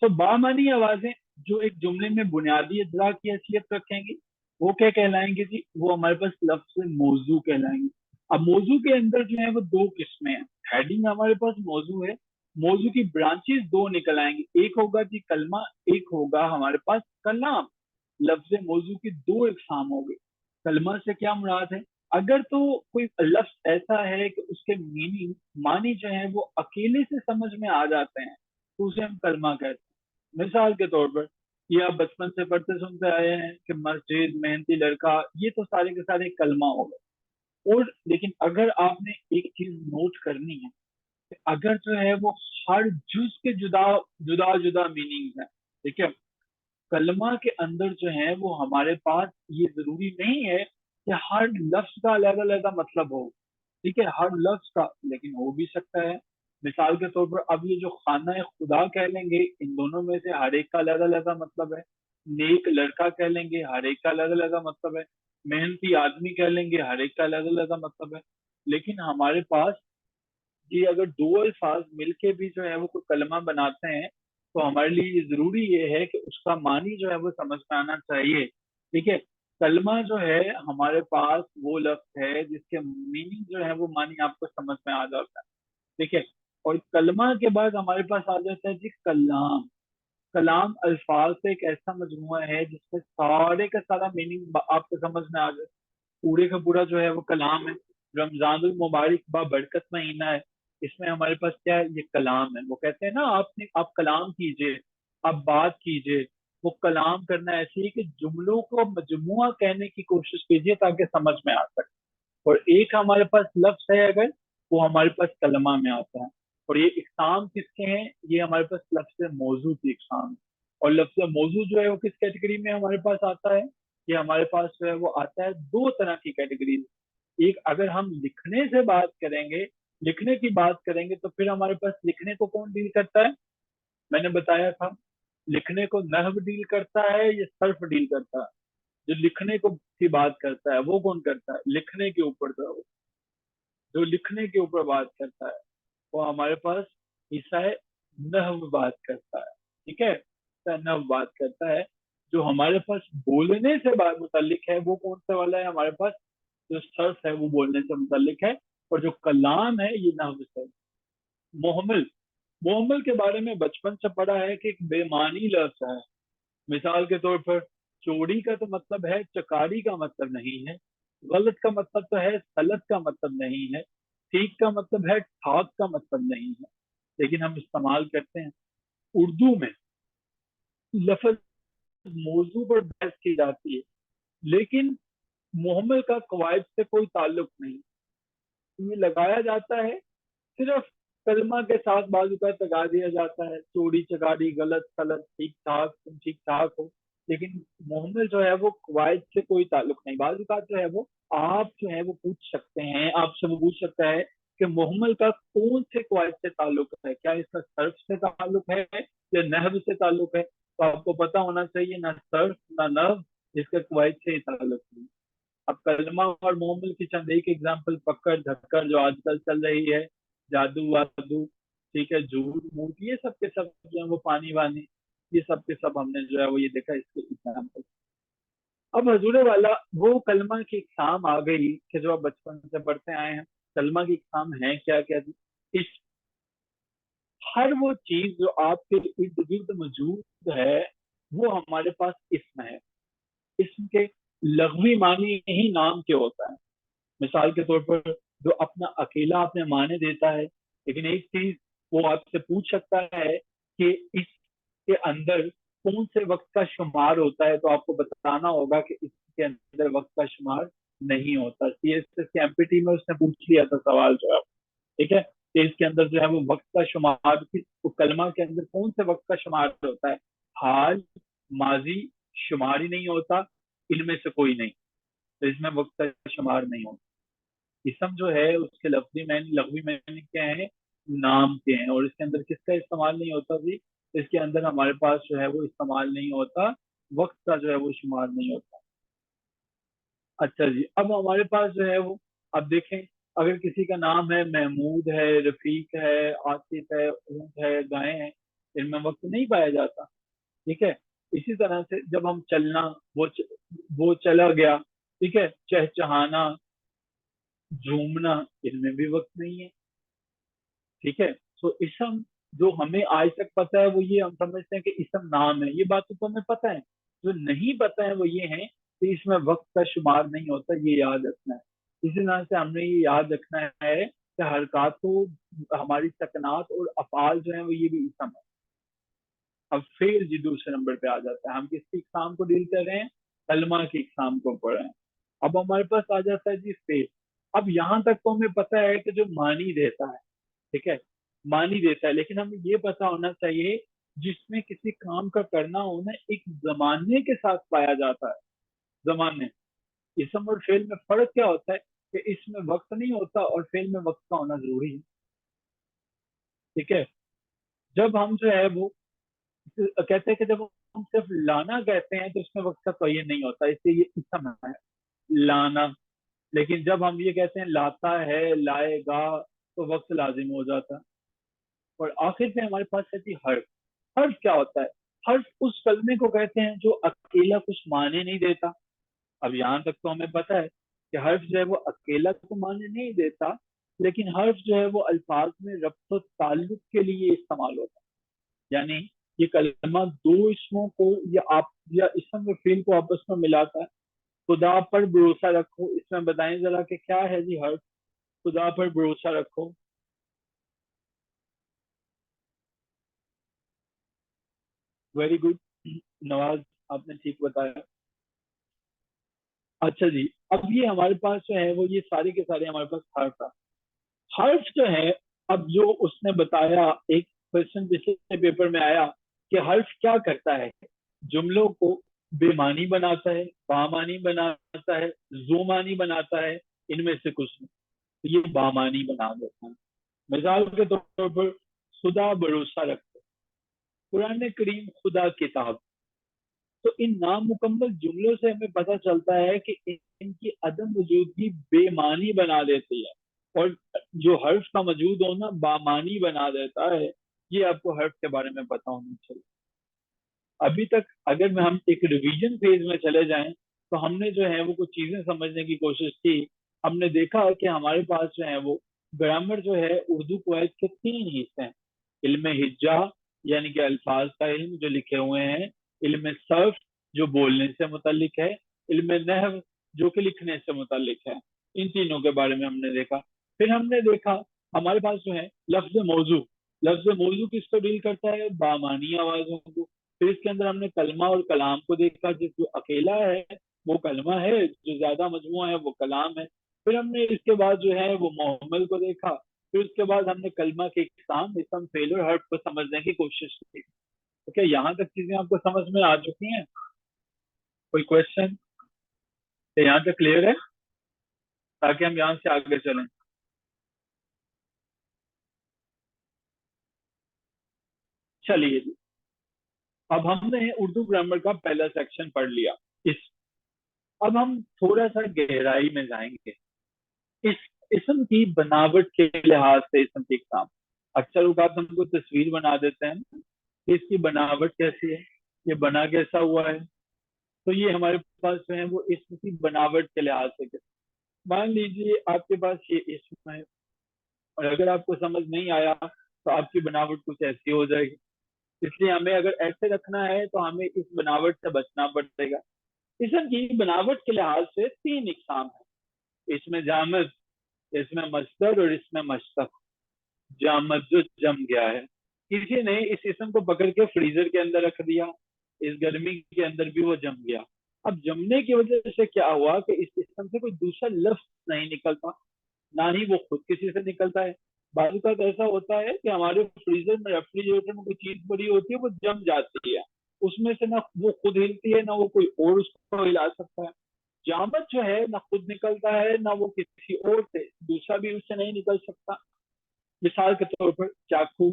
तो बामानी आवाजें जो एक जुमले में बुनियादी अजला की हैसियत रखेंगी, वो क्या कहलाएंगे जी? वो हमारे पास लफ्ज मौजू कहलाएंगे। अब मौजू के अंदर जो है वो दो किस्में हैं। हेडिंग हमारे पास मौजू है, मौजू की ब्रांचेस दो निकल आएंगी, एक होगा जी कलमा, एक होगा हमारे पास कलाम। लफ्ज मौजू की दो इकसाम हो गई। कलमा से क्या मुराद है? अगर तो कोई लफ्ज ऐसा है कि उसके मीनिंग, मानी जो है वो अकेले से समझ में आ जाते हैं, तो उसे हम कलमा कहते हैं। मिसाल के तौर पर, ये आप बचपन से पढ़ते सुनते आए हैं कि मस्जिद, मेहनती लड़का, ये तो सारे के सारे कलमा हो गए। और लेकिन अगर आपने एक चीज नोट करनी है, कि अगर जो है वो हर जुज के जुदा जुदा जुदा मीनिंग है, ठीक है। कलमा के अंदर जो है वो हमारे पास ये जरूरी नहीं है कि हर लफ्ज का अलग अलग मतलब हो, ठीक है, हर लफ्ज का, लेकिन हो भी सकता है। मिसाल के तौर पर अब ये जो खाना है खुदा कह लेंगे, इन दोनों में से हर एक का अलग अलग मतलब है। नेक लड़का कह लेंगे, हर एक का अलग अलग मतलब है। मेहनती आदमी कह लेंगे, हर एक का अलग अलग मतलब है। लेकिन हमारे पास ये अगर दो अल्फाज मिलके भी जो है वो कोई कलमा बनाते हैं, तो हमारे लिए ये जरूरी ये है कि उसका मानी जो है वो समझ में आना चाहिए। ठीक है। कलमा जो है हमारे पास वो लफ्ज है जिसके मीनिंग जो है वो मानी आपको समझ में आ जाता है। ठीक है। और कलमा के बाद हमारे पास आ जाता है जी कलाम। कलाम अल्फाज से एक ऐसा मजमुआ है जिसमें सारे का सारा मीनिंग आपको समझ में आ जाए। पूरे का पूरा जो है वो कलाम है। रमजानुल मुबारक बा बरकत महीना है, इसमें हमारे पास क्या है? ये कलाम है। वो कहते हैं ना, आपने आप कलाम कीजिए, आप बात कीजिए। वो कलाम करना ऐसे ही कि जुमलों को मजमुआ कहने की कोशिश कीजिए ताकि समझ में आ सके। और एक हमारे पास लफ्ज है अगर, वो हमारे पास कलमा में आता है। और ये इकसाम किसके हैं? ये हमारे पास लफ्ज मौजू की इकसाम है। और लफ्ज मौजू जो है वो किस कैटेगरी में हमारे पास आता है? ये हमारे पास जो है वो आता है दो तरह की कैटेगरी। एक, अगर हम लिखने से बात करेंगे, लिखने की बात करेंगे, तो फिर हमारे पास लिखने को कौन डील करता है? मैंने बताया था, लिखने को नहव डील करता है, ये सर्फ डील करता है। जो लिखने को की बात करता है वो कौन करता है? लिखने के ऊपर जो लिखने के ऊपर बात करता है वो हमारे पास हिस्सा है नहव बात करता है। ठीक है, हिस्सा नहव बात करता है। जो हमारे पास बोलने से बात मुतालिक है वो कौन सा वाला है हमारे पास? जो सर्फ है वो बोलने से मुतालिक है। और जो कलाम है ये नहव से। मोहम्मल, मोहम्मल के बारे में बचपन से पढ़ा है कि एक बेमानी लफ्ज है। मिसाल के तौर पर, चोरी का तो मतलब है, चकारी का मतलब नहीं है। गलत का मतलब तो है, सलत का मतलब नहीं है। ठीक का मतलब है, ठाक का मतलब नहीं है। लेकिन हम इस्तेमाल करते हैं उर्दू में लफ्ज मौजू पर बहस की जाती है, लेकिन मोहम्मल का कवायद से कोई ताल्लुक नहीं। ये लगाया जाता है सिर्फ कलमा के साथ, बाजू का लगा दिया जाता है, चोरी चकारी गलत सलत ठीक ठाक, तुम ठीक ठाक हो। लेकिन मोहम्मद जो है वो कवायद से कोई ताल्लुक नहीं। बाजू का जो है वो, आप जो है वो पूछ सकते हैं, आपसे वो पूछ सकता है कि मोहम्मद का कौन से कवायद से ताल्लुक है, क्या इसका सर्फ से ताल्लुक है या नहव से ताल्लुक है? तो आपको पता होना चाहिए ना सर्फ ना नहव, इसका कवायद से ही ताल्लुक नहीं। अब कलमा और मोमिल की चंद एक एग्जाम्पल, पकड़ धक्कर जो आजकल चल रही है, जादू वादू, ठीक है, झूठ मूठ, ये सब के सब जो है वो पानी वानी, ये सब के सब हमने जो है वो ये देखा इसके एग्जाम्पल। अब हजूर वाला, वो कलमा की इकसाम आ गई कि जो आप बचपन से पढ़ते आए हैं। कलमा की इकसाम है क्या क्या थी? इस हर वो चीज जो आपके इर्द गिर्द मौजूद है, वो हमारे पास इसम है। इसम के लघवी मानी ही नाम के होता है। मिसाल के तौर पर, जो अपना अकेला अपने माने देता है। लेकिन एक चीज वो आपसे पूछ सकता है कि इसके अंदर कौन से वक्त का शुमार होता है, तो आपको बताना होगा कि इसके अंदर वक्त का शुमार नहीं होता। सीएसएस के एमपीटी में उसने पूछ लिया था सवाल जो है, ठीक है, कि इसके अंदर जो है वो वक्त का शुमार वो कलमा के अंदर कौन से वक्त का शुमार होता है। हाल, माजी, शुमार ही नहीं होता, इनमें से कोई नहीं, तो इसमें वक्त का शुमार नहीं होता। इसम जो है उसके लफ्जी मैंने क्या है, नाम के हैं, और इसके अंदर किसका इस्तेमाल नहीं होता जी, इसके अंदर हमारे पास जो है वो इस्तेमाल नहीं होता, वक्त का जो है वो शुमार नहीं होता। अच्छा जी, अब हमारे पास जो है वो, अब देखें, अगर किसी का नाम है महमूद है, रफीक है, आसिफ है, ऊंट है, गाय है, इनमें वक्त नहीं पाया जाता, ठीक है। इसी तरह से जब हम चलना, वो च, वो चला गया, ठीक है, चहचहाना, झूमना, इनमें भी वक्त नहीं है, ठीक है। तो इसम जो हमें आज तक पता है वो ये हम समझते हैं कि इसम नाम है, ये बात तो हमें पता है। जो नहीं पता है वो ये है कि इसमें वक्त का शुमार नहीं होता, ये याद रखना है। इसी तरह से हमने ये याद रखना है कि हरकत हमारी सकनात और अफआल जो है वो ये भी इसम है। अब फेल जी दूसरे नंबर पे आ जाता है, हम किसकी इकसाम को डील कर रहे हैं, कलमा की इकसाम को पढ़ रहे हैं। अब हमारे पास आ जाता है जी फेल। अब यहाँ तक तो हमें पता है कि जो मानी देता है, ठीक है, मानी देता है, लेकिन हमें ये पता होना चाहिए जिसमें किसी काम का करना होना एक जमाने के साथ पाया जाता है। जमाने, इसम और फेल में फर्क क्या होता है कि इसमें वक्त नहीं होता और फेल में वक्त का होना जरूरी है, ठीक है। जब हम जो है वो कहते हैं कि जब हम सिर्फ लाना कहते हैं तो इसमें वक्त का तयन नहीं होता, इसलिए ये इसम है, लाना। लेकिन जब हम ये कहते हैं लाता है, लाएगा, तो वक्त लाजिम हो जाता है। और आखिर में हमारे पास है जी हर्फ। हर्फ क्या होता है, हर्फ उस कलमे को कहते हैं जो अकेला कुछ माने नहीं देता। अब यहाँ तक तो हमें पता है कि हर्फ जो है वो अकेला तो माने नहीं देता, लेकिन हर्फ जो है वो अल्फाज में रब्त और ताल्लुक के लिए इस्तेमाल होता है। यानी ये कलमा दो इसमों को या आप या इसम और फेल को आपस में मिलाता है। खुदा पर भरोसा रखो, इसमें बताएं जरा कि क्या है जी हर्फ। खुदा पर भरोसा रखो, वेरी गुड नवाज, आपने ठीक बताया। अच्छा जी, अब ये हमारे पास जो है वो ये सारे के सारे हमारे पास हर्फ है। हर्फ जो है, अब जो उसने बताया, एक क्वेश्चन पिछले पेपर में आया कि हर्फ क्या करता है, जुमलों को बेमानी बनाता है, बामानी बनाता है, जोमानी बनाता है, इनमें से कुछ नहीं, तो ये बामानी बना देता है। मिसाल के तौर पर खुदा भरोसा रखो, कुरान करीम खुदा किताब। तो इन नामुकम्मल जुमलों से हमें पता चलता है कि इनकी अदम वजूदगी बेमानी बना देती है, और जो हर्फ का मौजूद होना बामानी बना देता है। ये आपको हर्फ के बारे में पता होना चाहिए। अभी तक अगर हम एक रिवीजन फेज में चले जाएं, तो हमने जो है वो कुछ चीजें समझने की कोशिश की। हमने देखा कि हमारे पास जो है वो ग्रामर जो है उर्दू क्वैत के तीन हिस्से हैं। इल्म हिज्जा, यानी कि अल्फाज का इल्म जो लिखे हुए हैं, इल्म सर्फ जो बोलने से मुतल्लिक है, इल्म नहव जो कि लिखने से मुतल्लिक है। इन तीनों के बारे में हमने देखा। फिर हमने देखा हमारे पास जो है लफ्ज मौजू। लफ्ज मौजू किसको डील करता है, बामानी आवाजों को। फिर इसके अंदर हमने कलमा और कलाम को देखा, जो अकेला है वो कलमा है, जो ज्यादा मजमुआ है वो कलाम है। फिर हमने इसके बाद जो है वो मोहम्मल को देखा। फिर उसके बाद हमने कलमा के इकसाम, इसम, फेल और हर्फ को समझने की कोशिश की। तो क्या यहाँ तक चीजें आपको समझ में आ चुकी हैं? कोई क्वेश्चन? यहाँ तक क्लियर है, ताकि हम यहाँ से आगे चलें। चलिए जी, अब हमने उर्दू ग्रामर का पहला सेक्शन पढ़ लिया। इस अब हम थोड़ा सा गहराई में जाएंगे इस इसम की बनावट के लिहाज से। इसम की इकसाम, अक्सर औकात हमको तस्वीर बना देते हैं कि इसकी बनावट कैसी है, ये बना कैसा हुआ है। तो ये हमारे पास जो है वो इसम की बनावट के लिहाज से, मान लीजिए आपके पास ये इसम है, और अगर आपको समझ नहीं आया तो आपकी बनावट कुछ ऐसी हो जाएगी। इसलिए हमें अगर ऐसे रखना है तो हमें इस बनावट से बचना पड़ेगा। इसम की बनावट के लिहाज से तीन इकसाम है। इसमें जामद, इसमें मस्दर और इसमें मशतक, जामद जो जम गया है। किसी ने इस इसम को पकड़ के फ्रीजर के अंदर रख दिया, इस गर्मी के अंदर भी वो जम गया। अब जमने की वजह से क्या हुआ कि इस इसम से कोई दूसरा लफ्ज नहीं निकलता, ना ही वो खुद किसी से निकलता है। बाजू का ऐसा होता है कि हमारे फ्रीजर में, रेफ्रिजरेटर में कोई चीज पड़ी होती है, वो जम जाती है, उसमें से ना वो खुद हिलती है ना वो कोई और उसको हिला सकता है। जामद जो है ना खुद निकलता है ना वो किसी और से, दूसरा भी उससे नहीं निकल सकता। मिसाल के तौर पर चाकू,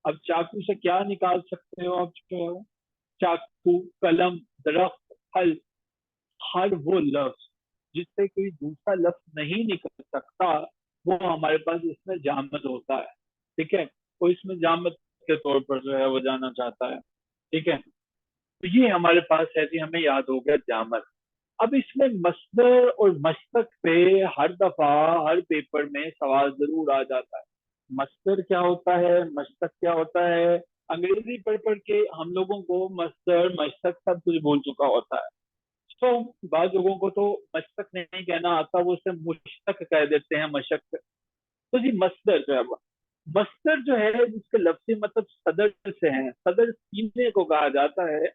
अब चाकू से क्या निकाल सकते हो आप, जो है वो चाकू, कलम, दरख्त, फल, हर वो लफ्ज जिससे कोई दूसरा लफ्ज नहीं निकल सकता, वो हमारे पास इसमें जामद होता है। ठीक है, तो इसमें जामद के तौर पर जो है वो जाना चाहता है। ठीक है, तो ये हमारे पास है जी, हमें याद हो गया जामद। अब इसमें मस्दर और मशतक पे हर दफा हर पेपर में सवाल जरूर आ जाता है। मस्दर क्या होता है, मशतक क्या होता है। अंग्रेजी पढ़ पढ़ के हम लोगों को मस्दर मशतक सब कुछ बोल चुका होता है। तो बाद लोगों को तो मशतक नहीं कहना आता, वो उसे मुश्तक कह देते हैं, मशक। तो जी मस्दर जो है वो, मस्दर जो है जिसके लफ्जी मतलब सदर से है, सदर सीने को कहा जाता है,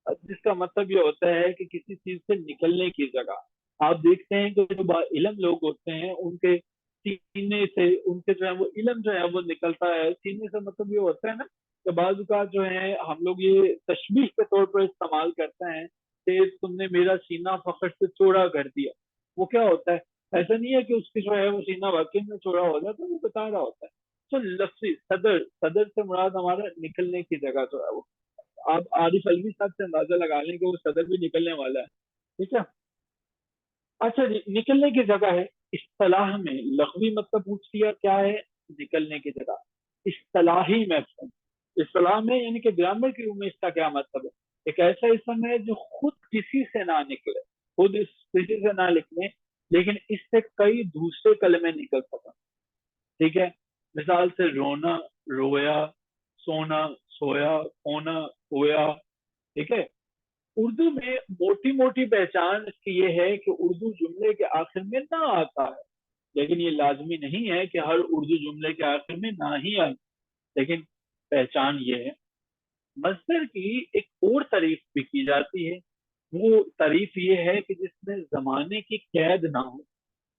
जिसका मतलब ये होता है कि किसी चीज से निकलने की जगह। आप देखते हैं कि जो इलम लोग होते हैं उनके सीने से, उनके जो है वो इलम जो है वो निकलता है सीने से। मतलब ये होता है ना कि बाजू का जो है हम लोग ये तशबीह के तौर पर इस्तेमाल करते हैं कि तुमने मेरा सीना फखर से चौड़ा कर दिया। वो क्या होता है, ऐसा नहीं है कि उसकी जो है वो सीना वाकई में चौड़ा हो जाता है, वो बता रहा होता है। तो लफ्जी सदर, सदर से मुराद हमारा निकलने की जगह जो है वो। आप आरिफ अलवी साहब से अंदाजा लगा लें कि वो सदर भी निकलने वाला है। ठीक है, अच्छा जी, निकलने की जगह है। इस्तेलाह में लग़वी मतलब पूछ लिया क्या है, निकलने की जगह। इस्तेलाही में, इस्तेलाह में यानी कि ग्रामर के रूप में इसका क्या मतलब है। एक ऐसा इसम है जो खुद किसी से ना निकले, खुद इस किसी से ना लिखने, लेकिन इससे कई दूसरे कलमे निकल सका। ठीक है, मिसाल से रोना, रोया, सोना, सोया, खोना, खोया। ठीक है, उर्दू में मोटी मोटी पहचान इसकी ये है कि उर्दू जुमले के आखिर में ना आता है, लेकिन ये लाजमी नहीं है कि हर उर्दू जुमले के आखिर में ना ही आए। लेकिन पहचान ये है। मस्दर की एक और तारीफ भी की जाती है, वो तारीफ ये है कि जिसमें जमाने की कैद ना हो,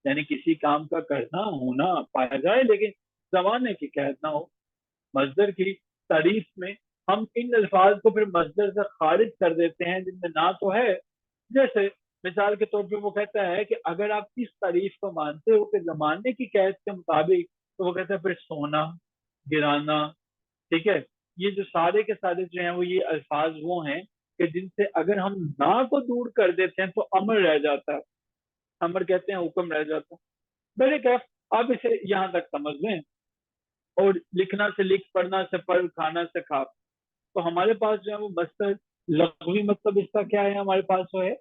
यानी किसी काम का करना होना पाया जाए लेकिन जमाने की कैद ना हो। मजदर की तारीफ में हम इन अल्फाज को फिर मजदर से खारिज कर देते हैं जिनमें ना तो है। जैसे मिसाल के तौर पे वो कहता है कि अगर आप इस तारीफ को मानते हो कि जमाने की कैद के मुताबिक, तो वो कहता है फिर सोना, गिराना। ठीक है, ये जो सारे के सारे जो हैं वो ये अल्फाज वो हैं कि जिनसे अगर हम ना को दूर कर देते हैं तो अमर रह जाता है। अमर कहते हैं हुक्म रह जाता है। मेरे क्या, आप इसे यहाँ तक समझ लें। और लिखना से लिख, पढ़ना से पढ़, खाना से खा। तो हमारे पास जो है वो मस्तर लघवी मतलब इसका क्या है, हमारे पास जो है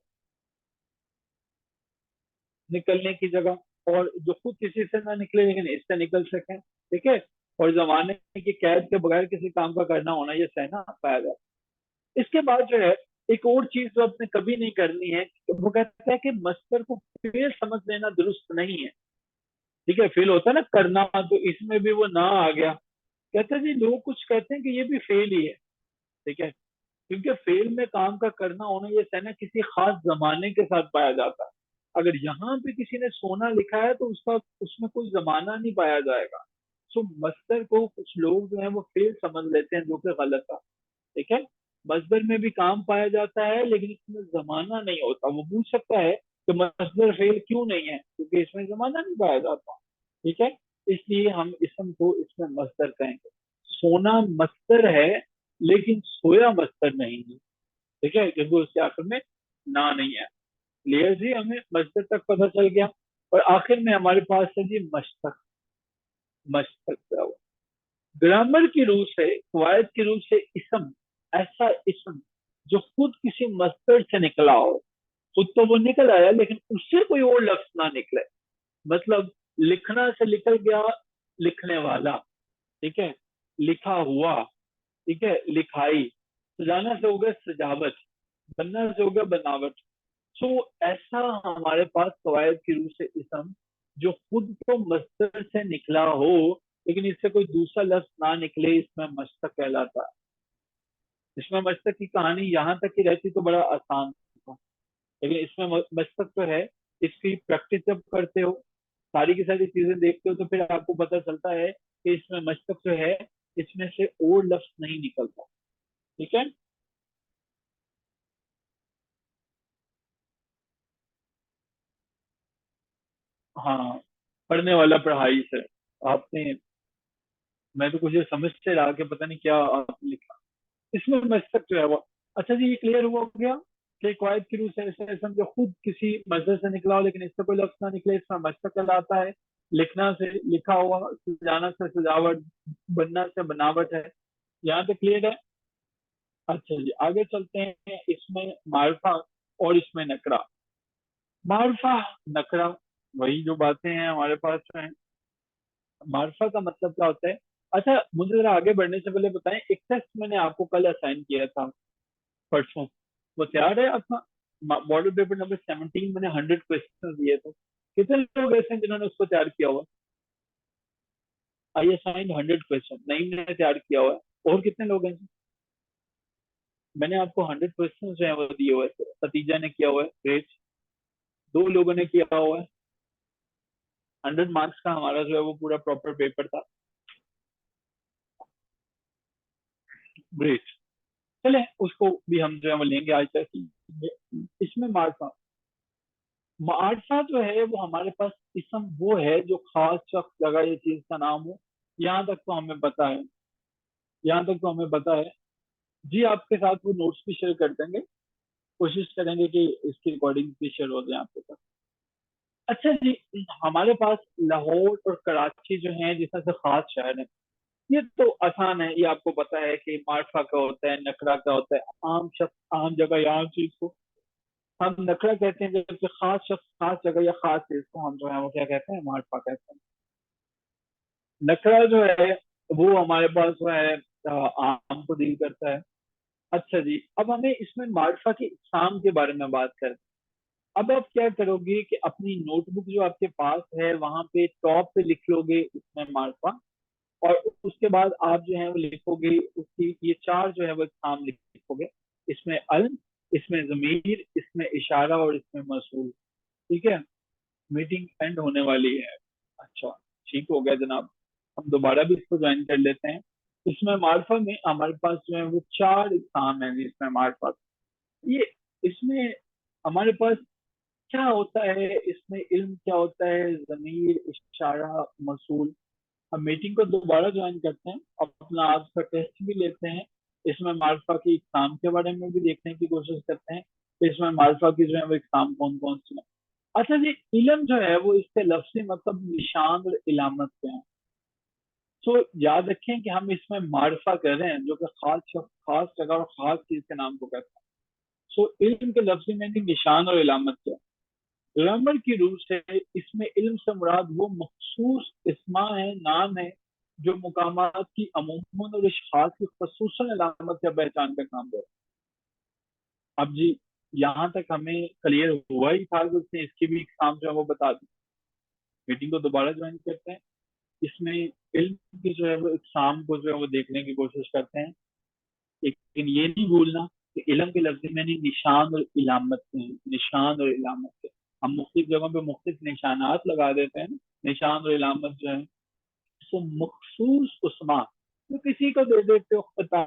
निकलने की जगह, और जो खुद किसी से ना निकले लेकिन इससे निकल सके। ठीक है, और जमाने की कैद के बगैर किसी काम का करना होना, ये सहना पाया जाता है। इसके बाद जो है एक और चीज जो आपने कभी नहीं करनी है, वो कहता है कि मस्तर को फेल समझ लेना दुरुस्त नहीं है। ठीक है, फेल होता है ना करना, तो इसमें भी वो ना आ गया। कहते हैं जी लोग कुछ कहते हैं कि ये भी फेल ही है। ठीक है, क्योंकि फेल में काम का करना होना ये सहना किसी खास जमाने के साथ पाया जाता है। अगर यहाँ पे किसी ने सोना लिखा है तो उसका उसमें कोई जमाना नहीं पाया जाएगा। सो मस्तर को कुछ लोग जो है वो फेल समझ लेते हैं, जो कि गलत है। ठीक है, मस्दर में भी काम पाया जाता है लेकिन इसमें जमाना नहीं होता। वो पूछ सकता है कि मस्दर फेल क्यों नहीं है, क्योंकि इसमें जमाना नहीं पाया जाता। ठीक है, इसलिए हम इसम को इसमें मस्दर कहेंगे। सोना मस्दर है लेकिन सोया मस्दर नहीं है। ठीक है, क्योंकि उसके आखिर में ना नहीं है। क्लियर जी, हमें मस्दर तक पता चल गया। और आखिर में हमारे पास है जी मशतक। मशतक क्या हुआ, ग्रामर की रूह से, कवायद की रूह से इसम, ऐसा इसम जो खुद किसी मस्दर से निकला हो। खुद तो वो निकल आया लेकिन उससे कोई और लफ्ज ना निकले। मतलब लिखना से निकल गया लिखने वाला। ठीक है, लिखा हुआ। ठीक है, लिखाई। सजाना से हो गया सजावट, बनना से हो गया बनावट। सो ऐसा हमारे पास कवायद की रूह से इसम जो खुद तो मस्तर से निकला हो लेकिन इससे कोई दूसरा लफ्ज ना निकले, इसमें मस्तक कहलाता है। इसमें मस्तक की कहानी यहाँ तक की रहती तो बड़ा आसान था, लेकिन इसमें मस्तक तो है, इसकी प्रैक्टिस जब करते हो, सारी की सारी चीजें देखते हो, तो फिर आपको पता चलता है कि इसमें मस्तक जो है, इसमें से और लफ्ज नहीं निकलता। ठीक है। हाँ, पढ़ने वाला पढ़ाई से आपने, मैं तो कुछ समझ से रहा कि पता नहीं क्या आपने लिखा। इसमें मस्तक जो है वो, अच्छा जी, ये क्लियर हुआ हो गया कि कवायद की रूह से ऐसे ऐसे जो खुद किसी मस्जिद से निकला हो लेकिन इससे कोई लफ्ज ना निकले, इसमें मस्तक कहलाता है। लिखना से लिखा हुआ, सजाना से सजावट, बनना से बनावट है। यहाँ तक क्लियर है। अच्छा जी, आगे चलते हैं। इसमें मार्फा और इसमें नकरा। मार्फा, नकरा, वही जो बातें हैं हमारे पास जो है। मार्फा का मतलब क्या होता है? अच्छा, मुझे जरा आगे बढ़ने से पहले बताएं, एक टेस्ट मैंने आपको कल असाइन किया था, परसों, वो तैयार है आपका? मॉडल पेपर नंबर 17, मैंने 100 क्वेश्चन दिए थे। कितने लोग ऐसे हैं जिन्होंने उसको तैयार किया हुआ? आई असाइन 100 क्वेश्चन, नहीं मैंने तैयार किया हुआ है। और कितने लोग हैं? मैंने आपको 100 क्वेश्चन जो है वो दिए हुए थे, खतीजा ने किया हुआ है, ग्रेट। 2 लोगों ने किया हुआ है। 100 मार्क्स का हमारा जो है वो पूरा प्रॉपर पेपर था। ग्रेट। चले, उसको भी हम जो है वो लेंगे आज तक। इसमें मार्क्स, मार्फा जो है वो हमारे पास इसम वो है जो खास शख्स, जगह या चीज का नाम हो। यहाँ तक तो हमें पता है। यहाँ तक तो हमें पता है। जी, आपके साथ वो नोट्स भी शेयर कर देंगे। कोशिश करेंगे कि इसकी रिकॉर्डिंग भी शेयर हो जाए आपके पास। अच्छा जी, हमारे पास लाहौर और कराची जो है जिसमें से खास शहर है, ये तो आसान है, ये आपको पता है कि मार्फा क्या होता है, नकरा क्या होता है। आम शख्स, आम जगह या आम चीज को हम नकरा कहते हैं, जबकि खास शख्स, खास जगह या खास चीज को हम जो है वो क्या कहते हैं, मार्फा कहते हैं। नखरा जो है वो हमारे पास जो है आम को डील करता है। अच्छा जी, अब हमें इसमें मार्फा की इकसाम के बारे में बात करें। अब आप क्या करोगे कि अपनी नोटबुक जो आपके पास है वहां पे टॉप पे लिख लोगे इसमें मार्फा, और उसके बाद आप जो है वो लिखोगे उसकी ये चार जो है वो इकसाम लिखोगे। इसमें अल, इसमें जमीर, इसमें इशारा और इसमें मसूल। ठीक है। मीटिंग एंड होने वाली है। अच्छा, ठीक हो गया जनाब। हम दोबारा भी इसको ज्वाइन कर लेते हैं। इसमें मार्फा में हमारे पास जो है वो चार इकसाम है जी, इसमें मार्फा। ये, इसमें हमारे पास क्या होता है, इसमें इल्म क्या होता है, जमीर, इशारा, मसूल। हम मीटिंग को दोबारा ज्वाइन करते हैं, अपना आज का टेस्ट भी लेते हैं। इसमें मार्फा की इकसाम के बारे में भी देखने की कोशिश करते हैं कि इसमें मार्फा की जो है वो इकसाम कौन कौन सी है। अच्छा जी, इलम जो है वो इसके लफ्जी मतलब निशान और इलामत से है। तो याद रखें कि हम इसमें मार्फा कर रहे हैं जो कि खास शख्स, खास जगह और खास चीज के नाम को कहते हैं। सो इल्म के लफ्जी में निशान और इलामत क्या है? ग्रामर की रूह से इसमें इल्म से मुराद वो मखसूस इस्मा है, नाम है, जो मुकामात की अमूमन और इश्खास की खसूसन इलामत या पहचान का काम दे। अब जी, यहाँ तक हमें क्लियर हुआ ही था कि उसने इसकी भी काम जो है वो बता दी। मीटिंग को दोबारा ज्वाइन करते हैं। इसमें इल्म की जो है वो इकसाम को जो है वो देखने की कोशिश करते हैं। लेकिन ये नहीं भूलना कि इल्म के लफ्ज में नहीं, निशान और इलामत के हैं, निशान और इलामत के। हम मुख्तलिफ जगहों पे मुख्तलिफ निशानात लगा देते हैं। निशान और इलामत जो है, तो मखसूस उस्मा जो किसी को दे देते हो,